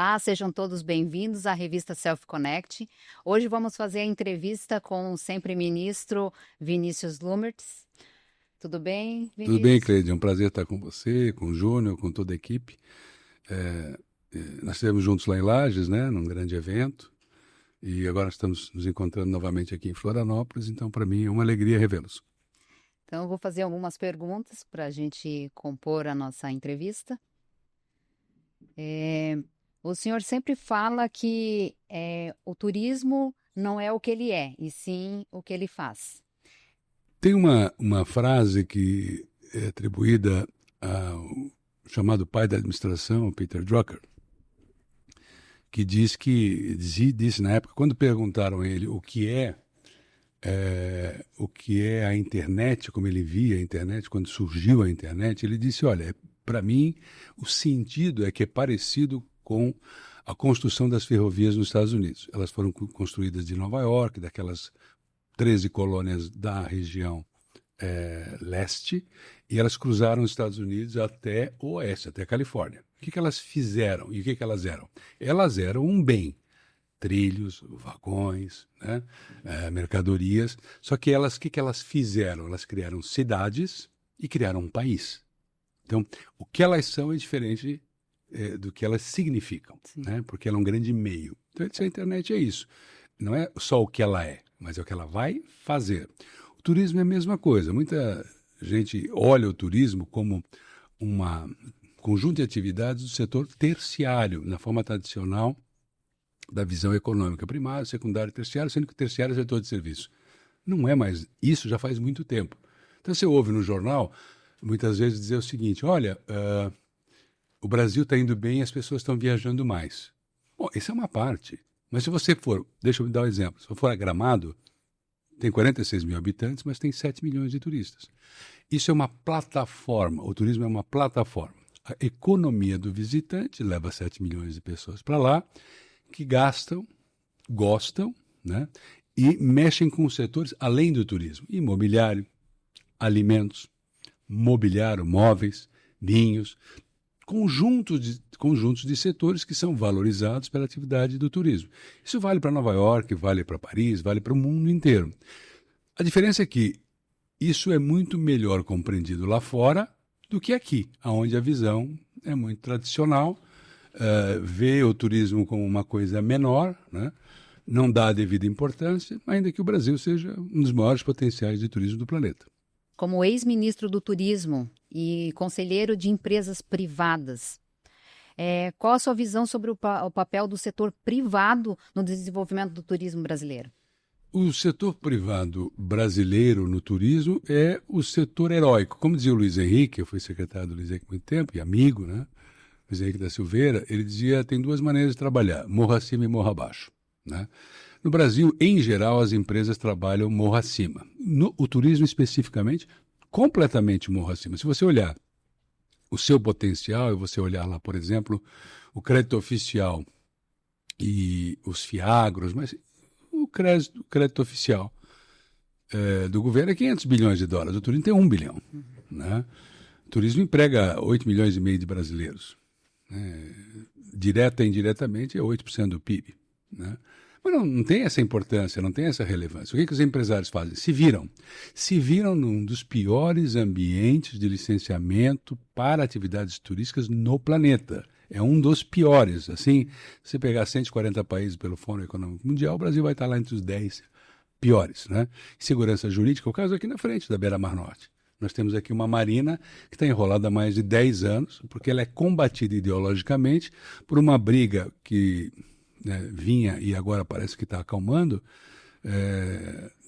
Olá, sejam todos bem-vindos à revista Self Connect. Hoje vamos fazer a entrevista com o sempre ministro Vinícius Lumertz. Tudo bem, Vinícius? Tudo bem, Cleide? É um prazer estar com você, com o Júnior, com toda a equipe. Nós estivemos juntos lá em Lages, né, num grande evento, e agora estamos nos encontrando novamente aqui em Florianópolis, então para mim é uma alegria revê-los. Então eu vou fazer algumas perguntas para a gente compor a nossa entrevista. O senhor sempre fala que o turismo não é o que ele é, e sim o que ele faz. Tem uma frase que é atribuída ao chamado pai da administração, Peter Drucker, que disse na época, quando perguntaram a ele o que é a internet, como ele via a internet, quando surgiu a internet, ele disse, olha, para mim o sentido é que é parecido com a construção das ferrovias nos Estados Unidos. Elas foram construídas de Nova York, daquelas 13 colônias da região leste, e elas cruzaram os Estados Unidos até o oeste, até a Califórnia. O que elas fizeram e o que elas eram? Elas eram um bem, trilhos, vagões, né? Mercadorias, só que o que elas fizeram? Elas criaram cidades e criaram um país. Então, o que elas são é diferente do que elas significam, né? Porque ela é um grande meio. Então, a internet é isso. Não é só o que ela é, mas é o que ela vai fazer. O turismo é a mesma coisa. Muita gente olha o turismo como um conjunto de atividades do setor terciário, na forma tradicional da visão econômica, primário, secundário e terciário, sendo que o terciário é o setor de serviço. Não é mais isso, já faz muito tempo. Então, você ouve no jornal, muitas vezes, dizer o seguinte, olha, o Brasil está indo bem e as pessoas estão viajando mais. Bom, isso é uma parte. Mas se você for, deixa eu me dar um exemplo, se eu for a Gramado, tem 46 mil habitantes, mas tem 7 milhões de turistas. Isso é uma plataforma, o turismo é uma plataforma. A economia do visitante leva 7 milhões de pessoas para lá, que gastam, gostam, né, e mexem com os setores além do turismo. Imobiliário, alimentos, mobiliário, móveis, vinhos, conjuntos de setores que são valorizados pela atividade do turismo. Isso vale para Nova York, vale para Paris, vale para o mundo inteiro. A diferença é que isso é muito melhor compreendido lá fora do que aqui, onde a visão é muito tradicional, vê o turismo como uma coisa menor, né? Não dá a devida importância, ainda que o Brasil seja um dos maiores potenciais de turismo do planeta. Como ex-ministro do Turismo e conselheiro de empresas privadas, qual a sua visão sobre o papel do setor privado no desenvolvimento do turismo brasileiro? O setor privado brasileiro no turismo é o setor heróico. Como dizia o Luiz Henrique, eu fui secretário do Luiz Henrique há muito tempo, e amigo, né? Luiz Henrique da Silveira, ele dizia tem duas maneiras de trabalhar, morro acima e morro abaixo, né? No Brasil, em geral, as empresas trabalham morro acima. O turismo, especificamente, completamente morro acima. Se você olhar o seu potencial, e você olhar lá, por exemplo, o crédito oficial e os fiagros, mas o crédito oficial do governo é 500 bilhões de dólares, o turismo tem 1 bilhão. Né? O turismo emprega 8 milhões e meio de brasileiros. Direta e indiretamente é 8% do PIB. Né? Mas não tem essa importância, não tem essa relevância. O que os empresários fazem? Se viram num dos piores ambientes de licenciamento para atividades turísticas no planeta. É um dos piores. Assim, se você pegar 140 países pelo Fórum Econômico Mundial, o Brasil vai estar lá entre os 10 piores. Né? Segurança jurídica, o caso aqui na frente da Beira-Mar Norte. Nós temos aqui uma marina que está enrolada há mais de 10 anos, porque ela é combatida ideologicamente por uma briga que vinha e agora parece que está acalmando,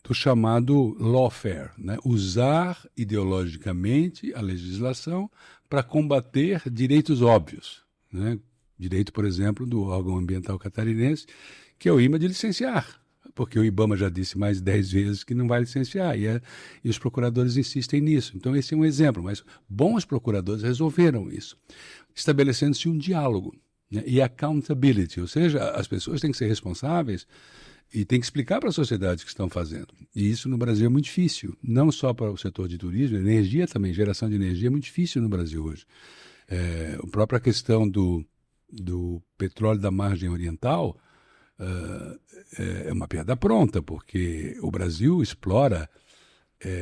do chamado lawfare, né? Usar ideologicamente a legislação para combater direitos óbvios. Né? Direito, por exemplo, do órgão ambiental catarinense, que é o IMA de licenciar, porque o IBAMA já disse mais de 10 vezes que não vai licenciar, e os procuradores insistem nisso. Então, esse é um exemplo, mas bons procuradores resolveram isso, estabelecendo-se um diálogo. E accountability, ou seja, as pessoas têm que ser responsáveis e têm que explicar para a sociedade o que estão fazendo. E isso no Brasil é muito difícil, não só para o setor de turismo, energia também, geração de energia é muito difícil no Brasil hoje. A própria questão do petróleo da margem oriental é uma piada pronta, porque o Brasil explora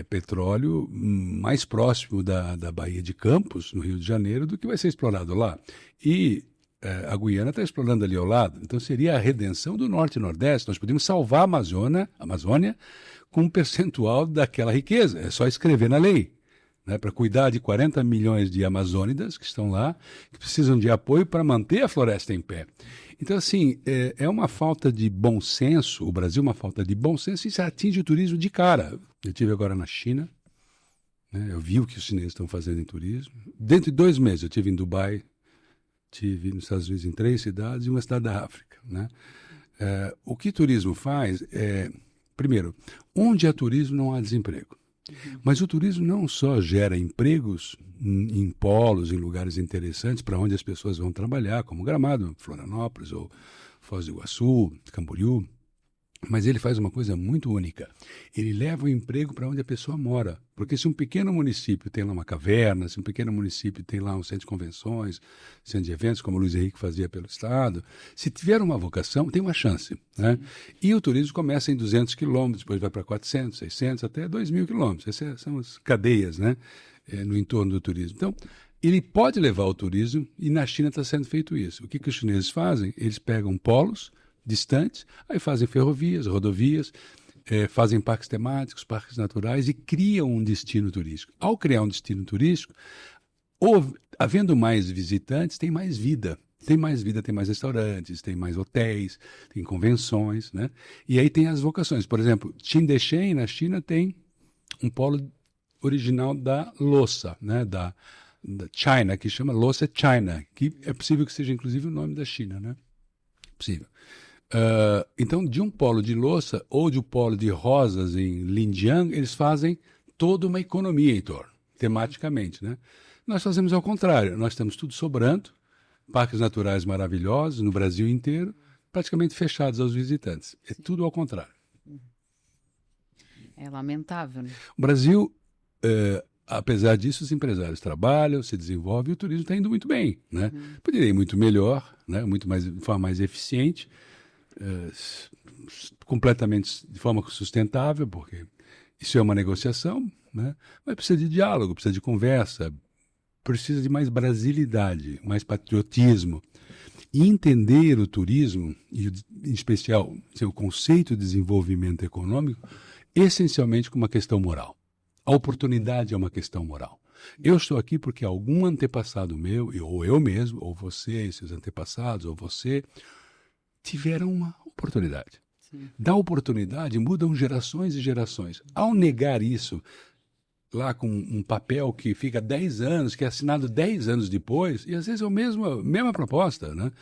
petróleo mais próximo da Baía de Campos, no Rio de Janeiro, do que vai ser explorado lá. E a Guiana está explorando ali ao lado. Então seria a redenção do Norte e Nordeste. Nós podemos salvar a Amazônia com um percentual daquela riqueza. É só escrever na lei, né, para cuidar de 40 milhões de amazônidas que estão lá, que precisam de apoio para manter a floresta em pé. Então, assim, é uma falta de bom senso, o Brasil é uma falta de bom senso, e isso atinge o turismo de cara. Eu estive agora na China, né, eu vi o que os chineses estão fazendo em turismo. Dentro de 2 meses eu estive em Dubai, estive nos Estados Unidos em 3 cidades e uma cidade da África, né? O que turismo faz primeiro, onde há turismo não há desemprego. Mas o turismo não só gera empregos em polos, em lugares interessantes para onde as pessoas vão trabalhar, como Gramado, Florianópolis ou Foz do Iguaçu, Camboriú, mas ele faz uma coisa muito única. Ele leva o emprego para onde a pessoa mora. Porque se um pequeno município tem lá uma caverna, se um pequeno município tem lá um centro de convenções, centro de eventos, como o Luiz Henrique fazia pelo Estado, se tiver uma vocação, tem uma chance, né? E o turismo começa em 200 quilômetros, depois vai para 400, 600, até 2.000 quilômetros. Essas são as cadeias, né, no entorno do turismo. Então, ele pode levar o turismo, e na China está sendo feito isso. O que os chineses fazem? Eles pegam polos distantes, aí fazem ferrovias, rodovias, fazem parques temáticos, parques naturais e criam um destino turístico. Ao criar um destino turístico, havendo mais visitantes, tem mais vida. Tem mais vida, tem mais restaurantes, tem mais hotéis, tem convenções, né? E aí tem as vocações. Por exemplo, Qingdeshen, na China, tem um polo original da louça, né? Da China, que chama Louça China, que é possível que seja inclusive o nome da China, né? Possível. Então, de um polo de louça ou de um polo de rosas em Linjiang, eles fazem toda uma economia em torno, tematicamente, né? Nós fazemos ao contrário, nós temos tudo sobrando, parques naturais maravilhosos no Brasil inteiro, praticamente fechados aos visitantes. É tudo ao contrário. É lamentável, né? O Brasil, apesar disso, os empresários trabalham, se desenvolvem e o turismo está indo muito bem, né? Poderia ir muito melhor, né? De forma mais eficiente, completamente de forma sustentável, porque isso é uma negociação, né? Mas precisa de diálogo, precisa de conversa, precisa de mais brasilidade, mais patriotismo. E entender o turismo, e em especial o conceito de desenvolvimento econômico, essencialmente como uma questão moral. A oportunidade é uma questão moral. Eu estou aqui porque algum antepassado meu, ou eu mesmo, ou você e seus antepassados, ou você, tiveram uma oportunidade. Sim. Da oportunidade mudam gerações e gerações. Ao negar isso, lá com um papel que fica 10 anos, que é assinado 10 anos depois, e às vezes é a mesma proposta, né?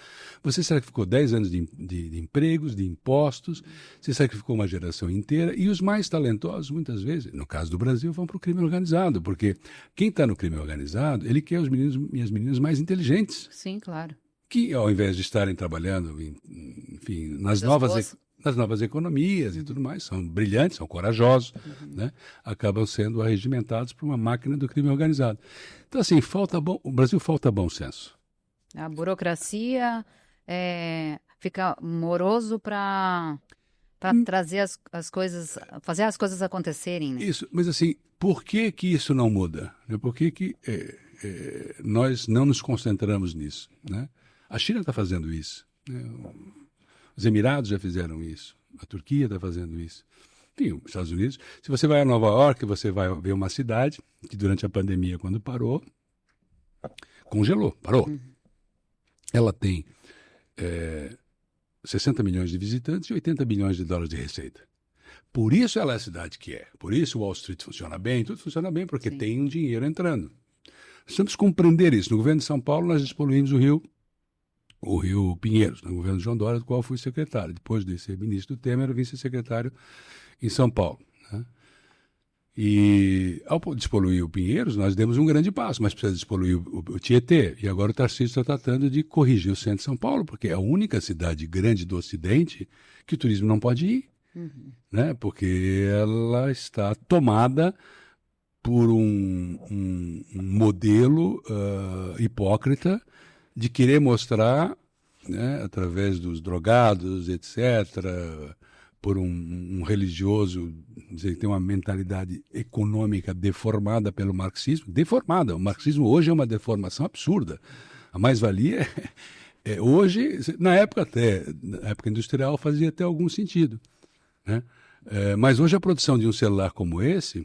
Você sacrificou 10 anos de empregos, de impostos, você sacrificou uma geração inteira, e os mais talentosos, muitas vezes, no caso do Brasil, vão para o crime organizado, porque quem está no crime organizado, ele quer os meninos e as meninas mais inteligentes. Sim, claro. Que, ao invés de estarem trabalhando, enfim, nas novas economias e tudo mais, são brilhantes, são corajosos, né? Acabam sendo arregimentados por uma máquina do crime organizado. Então, assim, o Brasil falta bom senso. A burocracia fica moroso para trazer as coisas, fazer as coisas acontecerem, né? Isso, mas assim, por que isso não muda? Por que nós não nos concentramos nisso, né? A China está fazendo isso, né? Os Emirados já fizeram isso, a Turquia está fazendo isso. Enfim, os Estados Unidos. Se você vai a Nova York, você vai ver uma cidade que durante a pandemia, quando parou, parou. Ela tem 60 milhões de visitantes e 80 bilhões de dólares de receita. Por isso ela é a cidade que é. Por isso Wall Street funciona bem, tudo funciona bem, porque tem um dinheiro entrando. Nós temos que compreender isso. No governo de São Paulo, nós despoluímos o Rio Pinheiros, no governo de João Dória, do qual fui secretário. Depois de ser ministro do Temer, eu vim ser secretário em São Paulo, né? E ao despoluir o Pinheiros, nós demos um grande passo, mas precisa despoluir o Tietê. E agora o Tarcísio está tratando de corrigir o centro de São Paulo, porque é a única cidade grande do Ocidente que o turismo não pode ir, né? Porque ela está tomada por um modelo hipócrita de querer mostrar, né, através dos drogados, etc., por um religioso, dizer que tem uma mentalidade econômica deformada pelo marxismo, deformada. O marxismo hoje é uma deformação absurda. A mais-valia hoje, na época na época industrial, fazia até algum sentido, né? Mas hoje a produção de um celular como esse,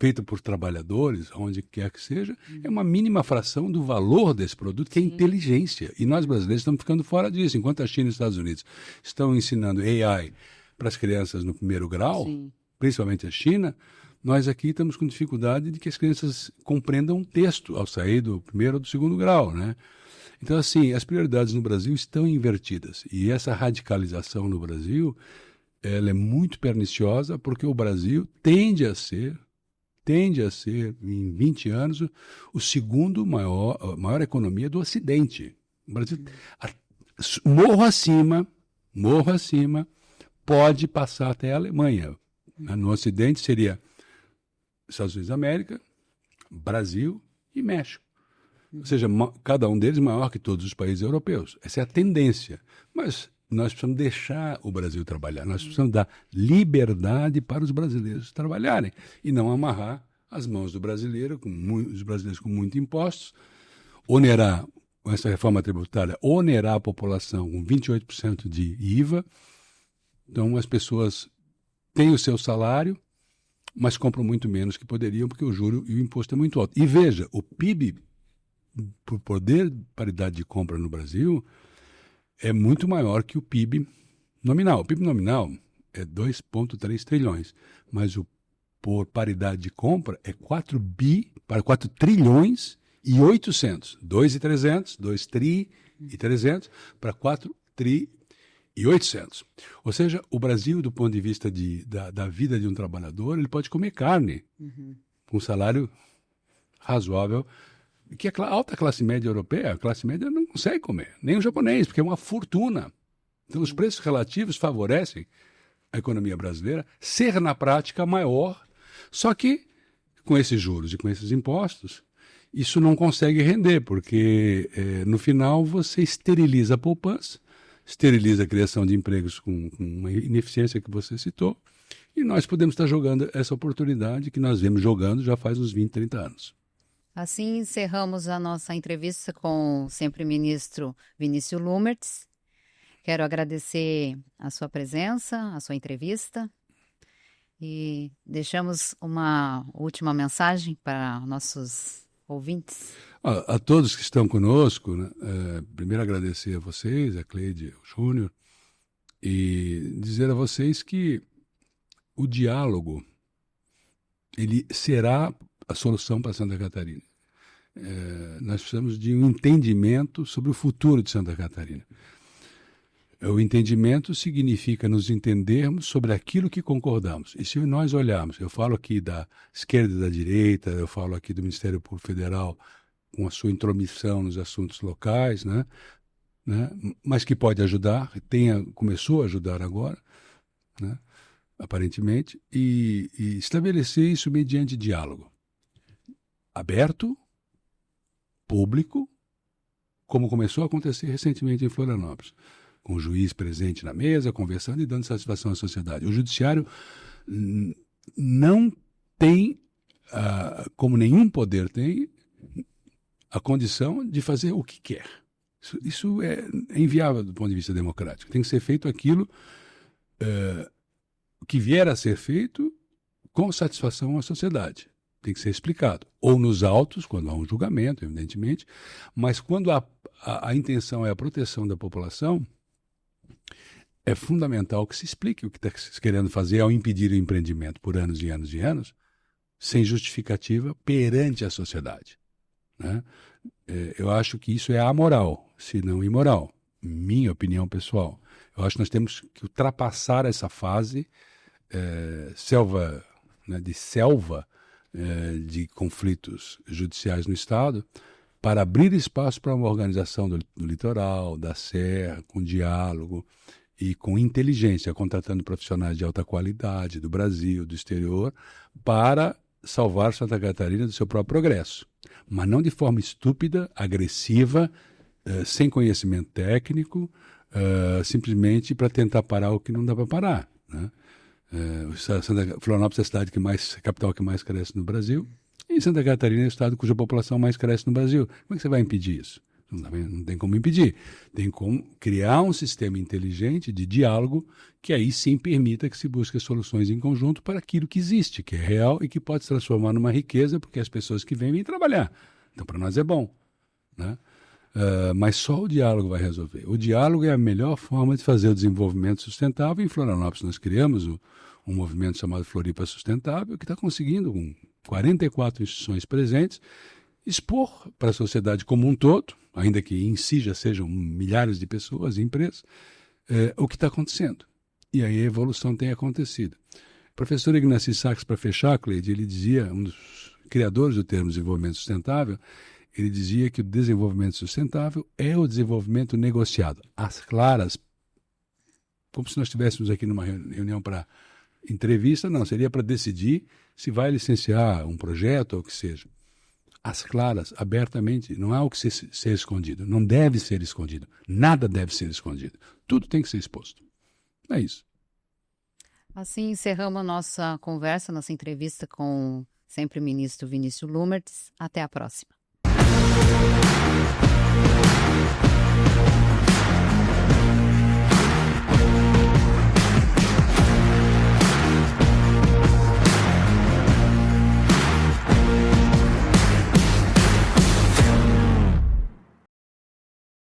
feita por trabalhadores, onde quer que seja, é uma mínima fração do valor desse produto, que é inteligência. E nós brasileiros estamos ficando fora disso. Enquanto a China e os Estados Unidos estão ensinando AI para as crianças no primeiro grau, principalmente a China, nós aqui estamos com dificuldade de que as crianças compreendam um texto ao sair do primeiro ou do segundo grau, né? Então, assim, as prioridades no Brasil estão invertidas. E essa radicalização no Brasil, ela é muito perniciosa, porque o Brasil tende a ser, em 20 anos, o segundo maior economia do Ocidente. O Brasil, morro acima, pode passar até a Alemanha. No Ocidente seria Estados Unidos da América, Brasil e México. Ou seja, cada um deles maior que todos os países europeus. Essa é a tendência. Mas nós precisamos deixar o Brasil trabalhar. Nós precisamos dar liberdade para os brasileiros trabalharem e não amarrar as mãos do brasileiro, os brasileiros com muitos impostos, onerar, com essa reforma tributária, onerar a população com 28% de IVA. Então, as pessoas têm o seu salário, mas compram muito menos que poderiam, porque o juro e o imposto é muito alto. E veja, o PIB, por poder de paridade de compra no Brasil, é muito maior que o PIB nominal. O PIB nominal é 2,3 trilhões, mas por paridade de compra é 4 trilhões e 800. 2,300, 2 tri e 300 para 4 tri e 800. Ou seja, o Brasil, do ponto de vista da vida de um trabalhador, ele pode comer carne com um salário razoável, que a alta classe média europeia, a classe média não consegue comer, nem o japonês, porque é uma fortuna. Então, os preços relativos favorecem a economia brasileira ser, na prática, maior, só que, com esses juros e com esses impostos, isso não consegue render, porque, no final, você esteriliza a poupança, esteriliza a criação de empregos com uma ineficiência que você citou, e nós podemos estar jogando essa oportunidade que nós vemos jogando já faz uns 20, 30 anos. Assim encerramos a nossa entrevista com o sempre ministro Vinícius Lumertz. Quero agradecer a sua presença, a sua entrevista e deixamos uma última mensagem para nossos ouvintes. A todos que estão conosco, né, primeiro agradecer a vocês, a Cleide, o Júnior, e dizer a vocês que o diálogo ele será a solução para Santa Catarina. Nós precisamos de um entendimento sobre o futuro de Santa Catarina. O entendimento significa nos entendermos sobre aquilo que concordamos. E se nós olharmos, eu falo aqui da esquerda e da direita, eu falo aqui do Ministério Público Federal com a sua intromissão nos assuntos locais, né? Mas que pode ajudar, começou a ajudar agora, né? Aparentemente, e estabelecer isso mediante diálogo aberto, público, como começou a acontecer recentemente em Florianópolis, com o juiz presente na mesa, conversando e dando satisfação à sociedade. O judiciário não tem, como nenhum poder tem, a condição de fazer o que quer. Isso é inviável do ponto de vista democrático. Tem que ser feito aquilo que vier a ser feito com satisfação à sociedade. Tem que ser explicado. Ou nos autos, quando há um julgamento, evidentemente, mas quando a intenção é a proteção da população, é fundamental que se explique o que está querendo fazer ao impedir o empreendimento por anos e anos e anos, sem justificativa perante a sociedade, né? Eu acho que isso é amoral, se não imoral, minha opinião pessoal. Eu acho que nós temos que ultrapassar essa fase de conflitos judiciais no Estado, para abrir espaço para uma organização do litoral, da serra, com diálogo e com inteligência, contratando profissionais de alta qualidade do Brasil, do exterior, para salvar Santa Catarina do seu próprio progresso. Mas não de forma estúpida, agressiva, sem conhecimento técnico, simplesmente para tentar parar o que não dá para parar, né? Florianópolis é a cidade a capital que mais cresce no Brasil, e Santa Catarina é o estado cuja população mais cresce no Brasil. Como é que você vai impedir isso? Não tem como impedir. Tem como criar um sistema inteligente de diálogo que aí sim permita que se busque soluções em conjunto para aquilo que existe, que é real e que pode se transformar numa riqueza, porque as pessoas que vêm trabalhar. Então, para nós é bom, né? Mas só o diálogo vai resolver. O diálogo é a melhor forma de fazer o desenvolvimento sustentável. Em Florianópolis nós criamos um movimento chamado Floripa Sustentável, que está conseguindo, com 44 instituições presentes, expor para a sociedade como um todo, ainda que em si já sejam milhares de pessoas e empresas, o que está acontecendo. E aí a evolução tem acontecido. O professor Ignacy Sachs, para fechar, Cleide, ele dizia, um dos criadores do termo desenvolvimento sustentável, ele dizia que o desenvolvimento sustentável é o desenvolvimento negociado, às claras, como se nós estivéssemos aqui numa reunião para entrevista, não, seria para decidir se vai licenciar um projeto ou o que seja. Às claras, abertamente, não há o que ser escondido, não deve ser escondido, nada deve ser escondido, tudo tem que ser exposto. É isso. Assim encerramos a nossa conversa, nossa entrevista com sempre o ministro Vinícius Lumertz. Até a próxima.